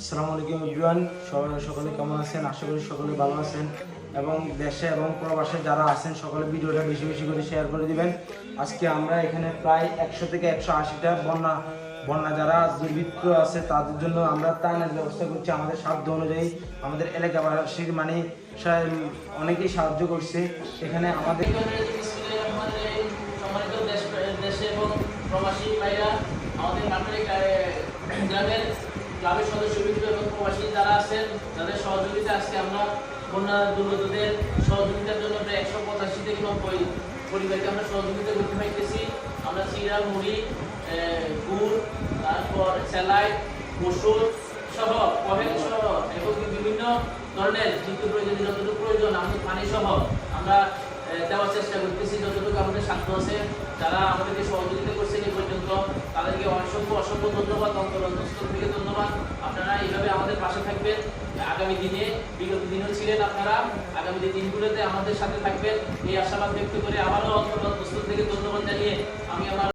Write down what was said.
আসসালামু আলাইকুম এভরিওয়ান, সকলে কেমন আছেন? আশা করি সকলে ভালো আছেন এবং দেশে এবং প্রবাসে যারা আছেন সকলে ভিডিওটা বেশি বেশি করে শেয়ার করে দিবেন। আজকে আমরা এখানে প্রায় 100 থেকে 180টা বন্যা যারা দুর্বৃত্ত আছে তাদের জন্য আমরা ত্রাণের ব্যবস্থা করছি আমাদের সাধ্য অনুযায়ী। আমাদের এলাকাবাসীর অনেকেই সাহায্য করছে। এখানে আমাদের সম্মানিত দেশে এবং প্রবাসী ভাইরা, আমাদের গ্রামের ক্লাবের সদস্যবৃন্দ এবং প্রবাসী যারা আছেন তাদের সহযোগিতা আজকে আমরা বন্যা দুর্গতদের সহযোগিতার জন্য প্রায় 185 থেকে 90 পরিবারকে আমরা সহযোগিতা করতে পাইতেছি। আমরা চিরা, মুড়ি, গুড়, তারপর সেলাই, ওষুধ সহ পহেল সহ এবং বিভিন্ন ধরনের নিত্য প্রয়োজনীয় যতটুকু প্রয়োজন আমাদের পানি সহ আমরা দেওয়ার চেষ্টা করতেছি যতটুকু আমাদের সাধ্য আছে। যারা আমাদেরকে সহযোগিতা করছেন এই পর্যন্ত তাদেরকে অসংখ্য ধন্যবাদ, অন্তরস্থল থেকে ধন্যবাদ। আপনারা এইভাবে আমাদের পাশে থাকবেন। আগামী দিনে বিগত দিনও ছিলেন আপনারা, আগামী দিনগুলোতে আমাদের সাথে থাকবেন এই আশাবাদ ব্যক্ত করে আবারও অন্তরস্থল থেকে ধন্যবাদ জানিয়ে আমি আমার